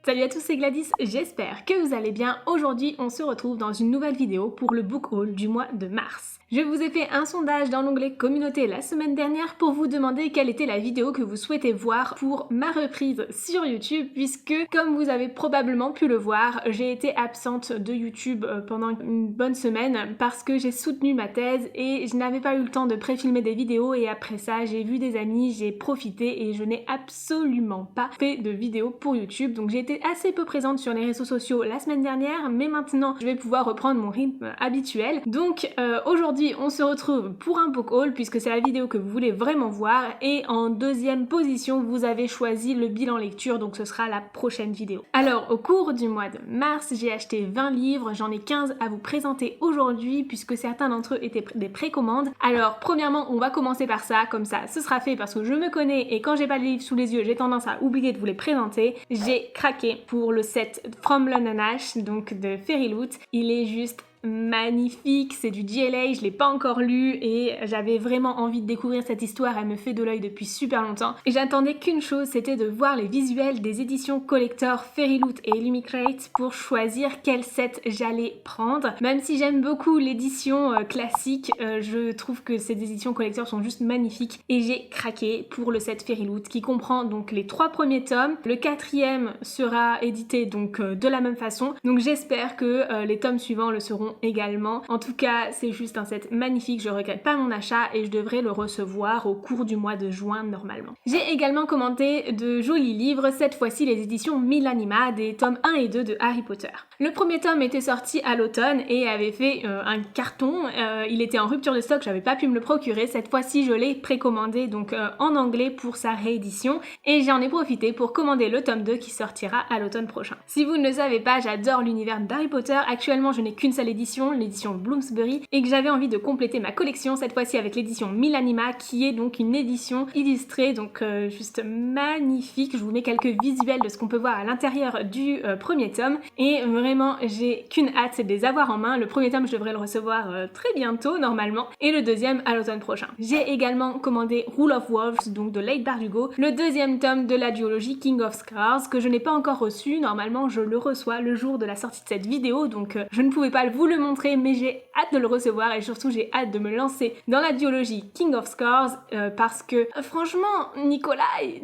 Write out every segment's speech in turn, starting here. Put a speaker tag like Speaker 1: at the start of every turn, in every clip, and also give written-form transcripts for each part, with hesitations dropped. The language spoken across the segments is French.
Speaker 1: Salut à tous, c'est Gladys, j'espère que vous allez bien. Aujourd'hui, on se retrouve dans une nouvelle vidéo pour le book haul du mois de mars. Je vous ai fait un sondage dans l'onglet communauté la semaine dernière pour vous demander quelle était la vidéo que vous souhaitez voir pour ma reprise sur YouTube puisque, comme vous avez probablement pu le voir, j'ai été absente de YouTube pendant une bonne semaine parce que j'ai soutenu ma thèse et je n'avais pas eu le temps de préfilmer des vidéos et après ça, j'ai vu des amis, j'ai profité et je n'ai absolument pas fait de vidéos pour YouTube. Donc j'ai été assez peu présente sur les réseaux sociaux la semaine dernière, mais maintenant je vais pouvoir reprendre mon rythme habituel. Donc aujourd'hui on se retrouve pour un book haul puisque c'est la vidéo que vous voulez vraiment voir et en deuxième position vous avez choisi le bilan lecture, donc ce sera la prochaine vidéo. Alors au cours du mois de mars j'ai acheté 20 livres, j'en ai 15 à vous présenter aujourd'hui puisque certains d'entre eux étaient des précommandes. Alors premièrement on va commencer par ça, comme ça ce sera fait parce que je me connais et quand j'ai pas les livres sous les yeux j'ai tendance à oublier de vous les présenter. J'ai craqué pour le set From London Ash, donc de Fairyloot. Il est juste magnifique, c'est du GLA, je l'ai pas encore lu et j'avais vraiment envie de découvrir cette histoire, elle me fait de l'œil depuis super longtemps et j'attendais qu'une chose, c'était de voir les visuels des éditions collector Fairyloot et Illumicrate pour choisir quel set j'allais prendre. Même si j'aime beaucoup l'édition classique, je trouve que ces éditions collector sont juste magnifiques et j'ai craqué pour le set Fairyloot qui comprend donc les 3 premiers tomes, le 4e sera édité donc de la même façon, donc j'espère que les tomes suivants le seront également. En tout cas, c'est juste un set magnifique, je regrette pas mon achat et je devrais le recevoir au cours du mois de juin normalement. J'ai également commandé de jolis livres, cette fois-ci les éditions Millanima des tomes 1 et 2 de Harry Potter. Le premier tome était sorti à l'automne et avait fait un carton, il était en rupture de stock, j'avais pas pu me le procurer, cette fois-ci je l'ai précommandé donc en anglais pour sa réédition et j'en ai profité pour commander le tome 2 qui sortira à l'automne prochain. Si vous ne le savez pas, j'adore l'univers d'Harry Potter, actuellement je n'ai qu'une seule édition, l'édition Bloomsbury, et que j'avais envie de compléter ma collection cette fois-ci avec l'édition Millanima qui est donc une édition illustrée, donc juste magnifique. Je vous mets quelques visuels de ce qu'on peut voir à l'intérieur du premier tome et vraiment j'ai qu'une hâte, c'est de les avoir en main. Le premier tome je devrais le recevoir très bientôt normalement et le deuxième à l'automne prochain. J'ai également commandé Rule of Wolves donc de Leigh Bardugo, le deuxième tome de la duologie King of Scars que je n'ai pas encore reçu, normalement je le reçois le jour de la sortie de cette vidéo donc je ne pouvais pas vous le montrer mais j'ai hâte de le recevoir et surtout j'ai hâte de me lancer dans la duologie King of Scars parce que franchement Nikolai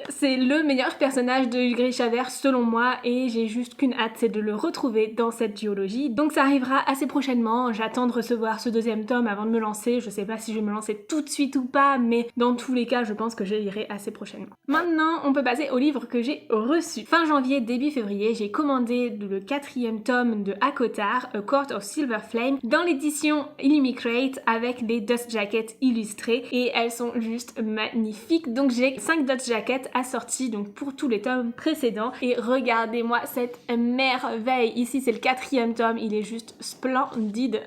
Speaker 1: c'est le meilleur personnage de Grishaverse selon moi et j'ai juste qu'une hâte, c'est de le retrouver dans cette duologie, donc ça arrivera assez prochainement. J'attends de recevoir ce deuxième tome avant de me lancer, je sais pas si je vais me lancer tout de suite ou pas mais dans tous les cas je pense que je lirai assez prochainement. Maintenant on peut passer au livre que j'ai reçu. Fin janvier, début février, j'ai commandé le 4e tome de ACOTAR, A Court of Silver Flame, dans l'édition Illumicrate avec des dust jackets illustrés et elles sont juste magnifiques. Donc j'ai 5 dust jackets assortis donc pour tous les tomes précédents et regardez-moi cette merveille. Ici c'est le 4e tome, il est juste splendide,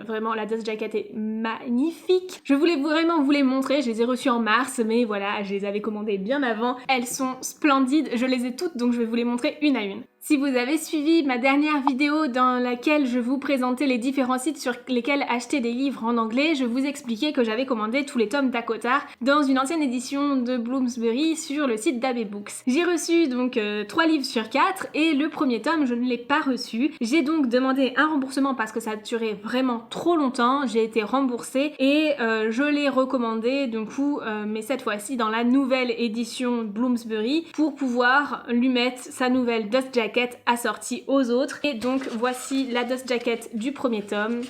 Speaker 1: vraiment la dust jacket est magnifique. Je voulais vraiment vous les montrer, je les ai reçues en mars mais voilà, je les avais commandées bien avant. Elles sont splendides, je les ai toutes donc je vais vous les montrer une à une. Si vous avez suivi ma dernière vidéo dans laquelle je vous présentais les différents sites sur lesquels acheter des livres en anglais, je vous expliquais que j'avais commandé tous les tomes d'ACOTAR dans une ancienne édition de Bloomsbury sur le site d'AB Books. J'ai reçu donc 3 livres sur 4 et le premier tome je ne l'ai pas reçu. J'ai donc demandé un remboursement parce que ça a duré vraiment trop longtemps, j'ai été remboursée et je l'ai recommandé du coup mais cette fois-ci dans la nouvelle édition Bloomsbury pour pouvoir lui mettre sa nouvelle dust jacket assortie aux autres. Et donc voici la dust jacket du premier tome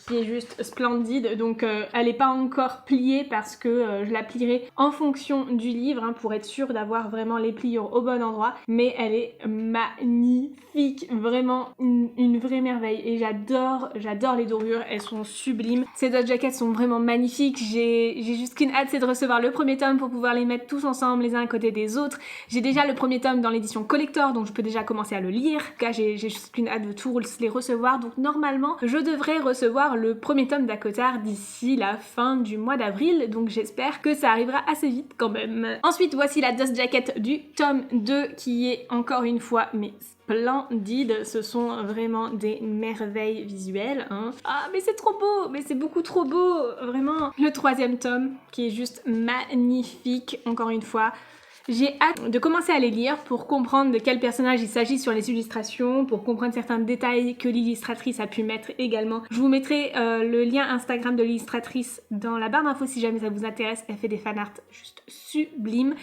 Speaker 1: qui est juste splendide, donc elle n'est pas encore pliée parce que je la plierai en fonction du livre hein, pour être sûre d'avoir vraiment les pliures au bon endroit, mais elle est magnifique, vraiment une vraie merveille et j'adore les dorures, elles sont sublimes. Ces dust jackets sont vraiment magnifiques, j'ai juste qu'une hâte, c'est de recevoir le premier tome pour pouvoir les mettre tous ensemble les uns à côté des autres. J'ai déjà le premier tome dans l'édition collector donc je peux déjà commencer à le lire, en tout cas j'ai juste qu'une hâte de tous les recevoir, donc normalement je devrais recevoir le premier tome d'ACOTAR d'ici la fin du mois d'avril, donc j'espère que ça arrivera assez vite quand même. Ensuite voici la dust jacket du tome 2 qui est encore une fois mais splendide, ce sont vraiment des merveilles visuelles hein. Ah mais c'est trop beau, mais c'est beaucoup trop beau, vraiment. Le 3e tome qui est juste magnifique, encore une fois. J'ai hâte de commencer à les lire pour comprendre de quel personnage il s'agit sur les illustrations, pour comprendre certains détails que l'illustratrice a pu mettre également. Je vous mettrai le lien Instagram de l'illustratrice dans la barre d'infos si jamais ça vous intéresse. Elle fait des fanarts juste sublimes.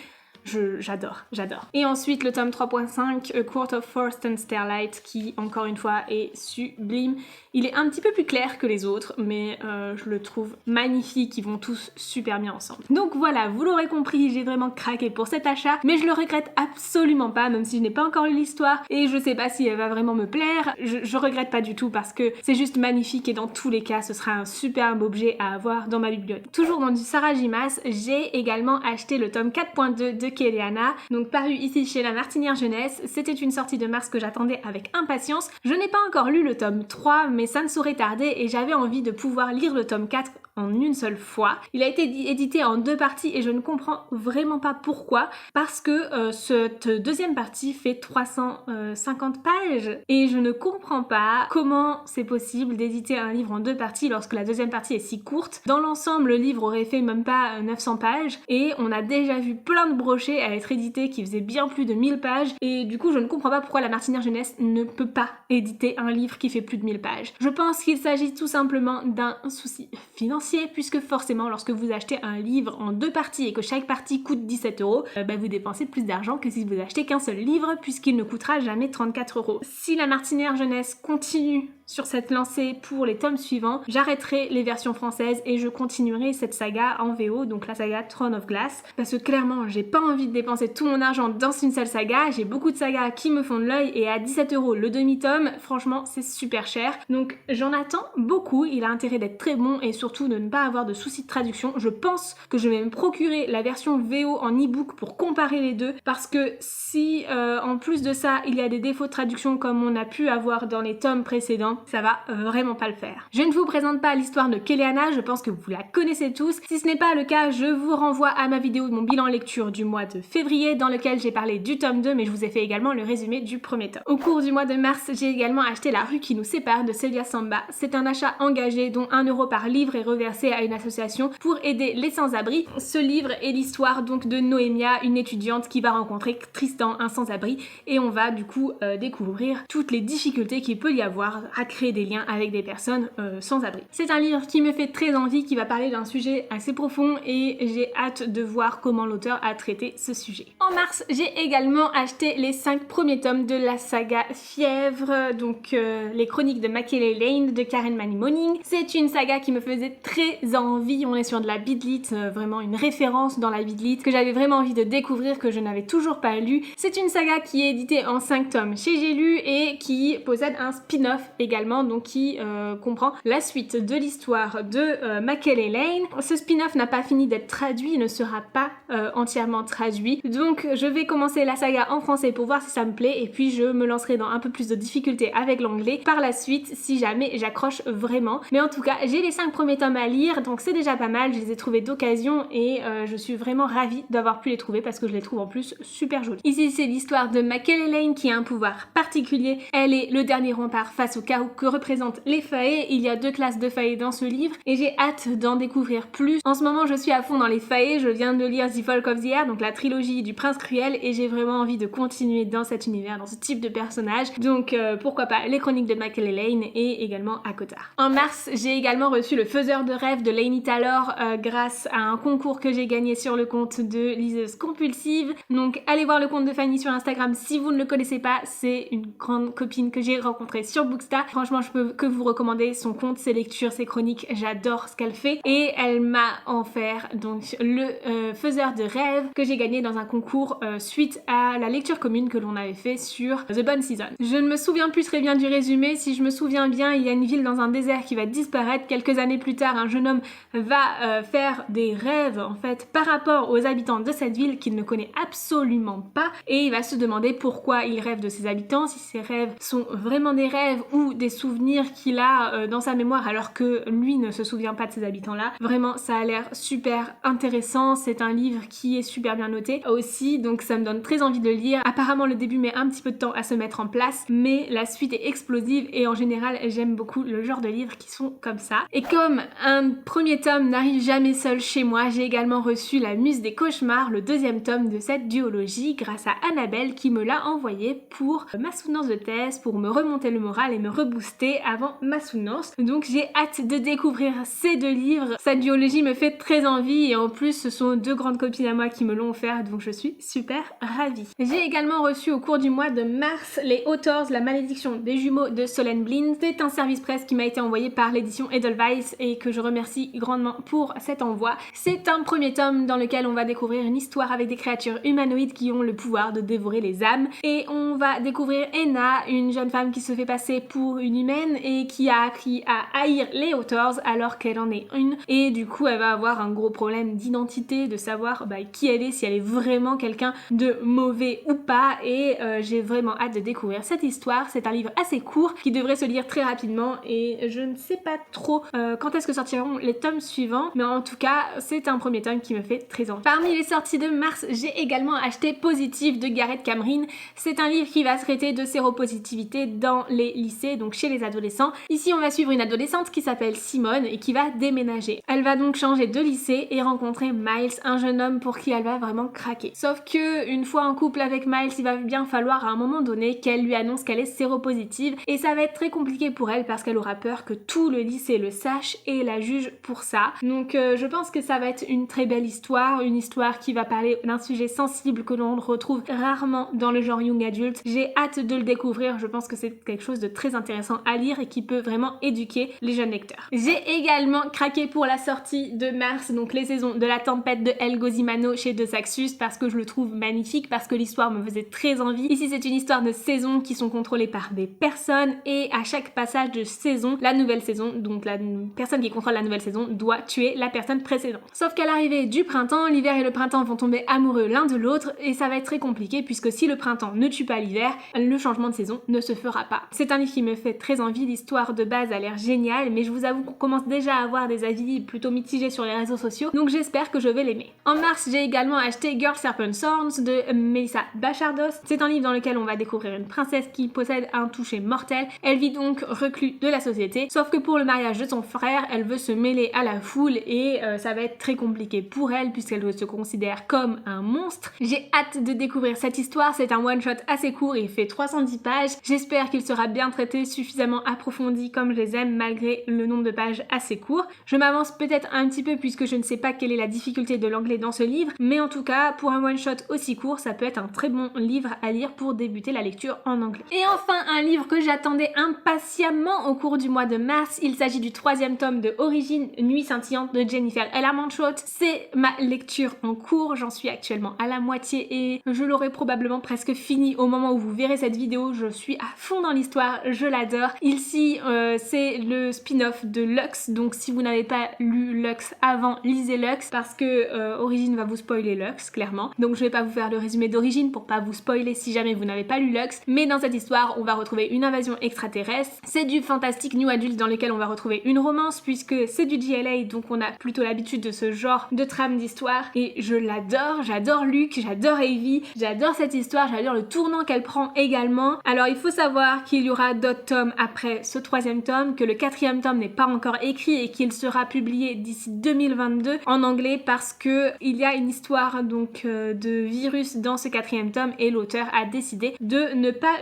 Speaker 1: J'adore. Et ensuite le tome 3.5, A Court of Frost and Starlight, qui encore une fois est sublime. Il est un petit peu plus clair que les autres, mais je le trouve magnifique, ils vont tous super bien ensemble. Donc voilà, vous l'aurez compris, j'ai vraiment craqué pour cet achat, mais je le regrette absolument pas, même si je n'ai pas encore lu l'histoire, et je sais pas si elle va vraiment me plaire, je regrette pas du tout parce que c'est juste magnifique et dans tous les cas, ce sera un superbe objet à avoir dans ma bibliothèque. Toujours dans du Sarah J. Maas, j'ai également acheté le tome 4.2 de Kéléana, donc paru ici chez La Martinière Jeunesse. C'était une sortie de mars que j'attendais avec impatience. Je n'ai pas encore lu le tome 3, mais ça ne saurait tarder et j'avais envie de pouvoir lire le tome 4 en une seule fois. Il a été édité en 2 parties et je ne comprends vraiment pas pourquoi, parce que cette deuxième partie fait 350 pages et je ne comprends pas comment c'est possible d'éditer un livre en 2 parties lorsque la deuxième partie est si courte. Dans l'ensemble, le livre aurait fait même pas 900 pages et on a déjà vu plein de brochets à être édités qui faisaient bien plus de 1000 pages et du coup je ne comprends pas pourquoi La Martinière Jeunesse ne peut pas éditer un livre qui fait plus de 1000 pages. Je pense qu'il s'agit tout simplement d'un souci financier, puisque forcément lorsque vous achetez un livre en 2 parties et que chaque partie coûte 17 €, vous dépensez plus d'argent que si vous achetez qu'un seul livre, puisqu'il ne coûtera jamais 34 €. Si La Martinière Jeunesse continue sur cette lancée pour les tomes suivants, j'arrêterai les versions françaises et je continuerai cette saga en VO, donc la saga Throne of Glass, parce que clairement j'ai pas envie de dépenser tout mon argent dans une seule saga, j'ai beaucoup de sagas qui me font de l'œil et à 17 € le demi-tome, franchement c'est super cher, donc j'en attends beaucoup, il a intérêt d'être très bon et surtout de ne pas avoir de soucis de traduction. Je pense que je vais me procurer la version VO en e-book pour comparer les deux, parce que si en plus de ça il y a des défauts de traduction comme on a pu avoir dans les tomes précédents, ça va vraiment pas le faire. Je ne vous présente pas l'histoire de Kéléana, je pense que vous la connaissez tous. Si ce n'est pas le cas, je vous renvoie à ma vidéo de mon bilan lecture du mois de février dans lequel j'ai parlé du tome 2, mais je vous ai fait également le résumé du premier tome. Au cours du mois de mars, j'ai également acheté La rue qui nous sépare de Celia Samba. C'est un achat engagé dont 1 € par livre est reversé à une association pour aider les sans-abri. Ce livre est l'histoire donc de Noémia, une étudiante qui va rencontrer Tristan, un sans-abri, et on va du coup découvrir toutes les difficultés qu'il peut y avoir à créer des liens avec des personnes sans abri. C'est un livre qui me fait très envie, qui va parler d'un sujet assez profond et j'ai hâte de voir comment l'auteur a traité ce sujet. En mars, j'ai également acheté les 5 premiers tomes de la saga Fièvre, donc les chroniques de Macaulay Lane de Karen Manny Moning. C'est une saga qui me faisait très envie, on est sur de la beadlit, vraiment une référence dans la beadlit que j'avais vraiment envie de découvrir, que je n'avais toujours pas lu. C'est une saga qui est éditée en 5 tomes chez J'ai lu et qui possède un spin-off également, donc qui comprend la suite de l'histoire de Macaulay Lane. Ce spin-off n'a pas fini d'être traduit, il ne sera pas entièrement traduit, donc je vais commencer la saga en français pour voir si ça me plaît et puis je me lancerai dans un peu plus de difficultés avec l'anglais par la suite si jamais j'accroche vraiment. Mais en tout cas, j'ai les 5 premiers tomes à lire, donc c'est déjà pas mal, je les ai trouvés d'occasion et je suis vraiment ravie d'avoir pu les trouver parce que je les trouve en plus super jolis. Ici c'est l'histoire de Macaulay Lane qui a un pouvoir particulier, elle est le dernier rempart face au chaos que représentent les faées. Il y a 2 classes de faées dans ce livre et j'ai hâte d'en découvrir plus. En ce moment je suis à fond dans les faées, je viens de lire The Folk of the Air, donc la trilogie du Prince Cruel, et j'ai vraiment envie de continuer dans cet univers, dans ce type de personnage, donc pourquoi pas les chroniques de Macaulay Lane et également ACOTAR. En mars, j'ai également reçu Le Faiseur de rêves de Laini Taylor grâce à un concours que j'ai gagné sur le compte de Liseuse Compulsive, donc allez voir le compte de Fanny sur Instagram si vous ne le connaissez pas, c'est une grande copine que j'ai rencontrée sur Bookstar. Franchement, je peux que vous recommander son compte, ses lectures, ses chroniques, j'adore ce qu'elle fait et elle m'a offert donc le Faiseur de rêves que j'ai gagné dans un concours suite à la lecture commune que l'on avait fait sur The Bone Season. Je ne me souviens plus très bien du résumé, si je me souviens bien, il y a une ville dans un désert qui va disparaître, quelques années plus tard un jeune homme va faire des rêves en fait par rapport aux habitants de cette ville qu'il ne connaît absolument pas et il va se demander pourquoi il rêve de ses habitants, si ces rêves sont vraiment des rêves ou des souvenirs qu'il a dans sa mémoire alors que lui ne se souvient pas de ces habitants-là. Vraiment, ça a l'air super intéressant. C'est un livre qui est super bien noté aussi, donc ça me donne très envie de le lire. Apparemment, le début met un petit peu de temps à se mettre en place, mais la suite est explosive et en général, j'aime beaucoup le genre de livres qui sont comme ça. Et comme un premier tome n'arrive jamais seul chez moi, j'ai également reçu La Muse des Cauchemars, le deuxième tome de cette duologie, grâce à Annabelle qui me l'a envoyé pour ma soutenance de thèse, pour me remonter le moral et me rebooster avant ma soutenance. Donc j'ai hâte de découvrir ces deux livres. Cette duologie me fait très envie et en plus ce sont deux grandes copines à moi qui me l'ont offert, donc je suis super ravie. J'ai également reçu au cours du mois de mars les Authors, La Malédiction des Jumeaux de Solène Blind. C'est un service presse qui m'a été envoyé par l'édition Edelweiss et que je remercie grandement pour cet envoi. C'est un premier tome dans lequel on va découvrir une histoire avec des créatures humanoïdes qui ont le pouvoir de dévorer les âmes, et on va découvrir Enna, une jeune femme qui se fait passer pour une humaine et qui a appris à haïr les Authors alors qu'elle en est une, et du coup elle va avoir un gros problème d'identité, de savoir qui elle est, si elle est vraiment quelqu'un de mauvais ou pas, et j'ai vraiment hâte de découvrir cette histoire. C'est un livre assez court qui devrait se lire très rapidement et je ne sais pas trop quand est-ce que sortiront les tomes suivants, mais en tout cas c'est un premier tome qui me fait très envie. Parmi les sorties de mars, j'ai également acheté Positive de Gareth Camryn. C'est un livre qui va traiter de séropositivité dans les lycées, donc chez les adolescents. Ici on va suivre une adolescente qui s'appelle Simone et qui va déménager. Elle va donc changer de lycée et rencontrer Miles, un jeune homme pour qui elle va vraiment craquer. Sauf que une fois en couple avec Miles, il va bien falloir à un moment donné qu'elle lui annonce qu'elle est séropositive, et ça va être très compliqué pour elle parce qu'elle aura peur que tout le lycée le sache et la juge pour ça. Donc je pense que ça va être une très belle histoire, une histoire qui va parler d'un sujet sensible que l'on retrouve rarement dans le genre young adult. J'ai hâte de le découvrir, je pense que c'est quelque chose de très intéressant à lire et qui peut vraiment éduquer les jeunes lecteurs. J'ai également craqué pour la sortie de mars, donc Les Saisons de la Tempête de El Gozimano chez De Saxus, parce que je le trouve magnifique, parce que l'histoire me faisait très envie. Ici c'est une histoire de saisons qui sont contrôlées par des personnes, et à chaque passage de saison, la nouvelle saison, donc la personne qui contrôle la nouvelle saison doit tuer la personne précédente. Sauf qu'à l'arrivée du printemps, l'hiver et le printemps vont tomber amoureux l'un de l'autre, et ça va être très compliqué puisque si le printemps ne tue pas l'hiver, le changement de saison ne se fera pas. C'est un livre qui me fait très envie, l'histoire de base a l'air géniale, mais je vous avoue qu'on commence déjà à avoir des avis plutôt mitigés sur les réseaux sociaux, donc j'espère que je vais l'aimer. En mars, j'ai également acheté Girl Serpent Thorns de Melissa Bachardos. C'est un livre dans lequel on va découvrir une princesse qui possède un toucher mortel. Elle vit donc reclus de la société, sauf que pour le mariage de son frère, elle veut se mêler à la foule et ça va être très compliqué pour elle puisqu'elle se considère comme un monstre. J'ai hâte de découvrir cette histoire, c'est un one-shot assez court, il fait 310 pages. J'espère qu'il sera bien traité, suffisamment approfondi comme je les aime malgré le nombre de pages assez court. Je m'avance peut-être un petit peu puisque je ne sais pas quelle est la difficulté de l'anglais dans ce livre, mais en tout cas pour un one-shot aussi court, ça peut être un très bon livre à lire pour débuter la lecture en anglais. Et enfin un livre que j'attendais impatiemment au cours du mois de mars, il s'agit du 3e tome de Origine, Nuit scintillante de Jennifer L. Armentrout. C'est ma lecture en cours, j'en suis actuellement à la moitié et je l'aurai probablement presque fini au moment où vous verrez cette vidéo. Je suis à fond dans l'histoire, je l'adore. Ici c'est le spin-off de Lux, donc si vous n'avez pas lu Lux avant, lisez Lux parce que Origine va vous spoiler Lux clairement, donc je vais pas vous faire le résumé d'Origine pour pas vous spoiler si jamais vous n'avez pas lu Lux, mais dans cette histoire on va retrouver une invasion extraterrestre. C'est du fantastique new adulte dans lequel on va retrouver une romance puisque c'est du JLA, donc on a plutôt l'habitude de ce genre de trame d'histoire et je l'adore. J'adore Luke, j'adore Evie, j'adore cette histoire, j'adore le tournant qu'elle prend également. Alors il faut savoir qu'il y aura d'autres tomes après ce 3e tome, que le 4e tome n'est pas encore écrit et qu'il sera publié d'ici 2022 en anglais parce que il y a une histoire donc de virus dans ce 4e tome et l'auteur a décidé de ne pas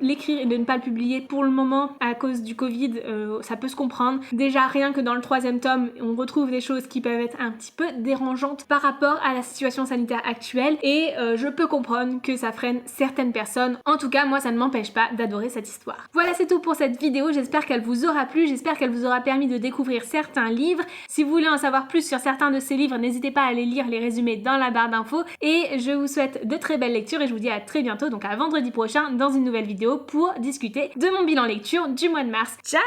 Speaker 1: l'écrire et de ne pas le publier pour le moment à cause du Covid. Ça peut se comprendre. Déjà rien que dans le 3e tome on retrouve des choses qui peuvent être un petit peu dérangeantes par rapport à la situation sanitaire actuelle et je peux comprendre que ça freine certaines personnes. En tout cas moi ça ne m'empêche pas d'adorer cette histoire. Voilà, c'est tout pour cette vidéo, j'espère qu'elle vous aura plu, j'espère qu'elle vous aura permis de découvrir certains livres. Si vous voulez en savoir plus sur certains de ces livres, n'hésitez pas à aller lire les résumés dans la barre d'infos et je vous souhaite de très belles lectures et je vous dis à très bientôt, donc à vendredi prochain dans une nouvelle vidéo pour discuter de mon bilan lecture du mois de mars. Ciao!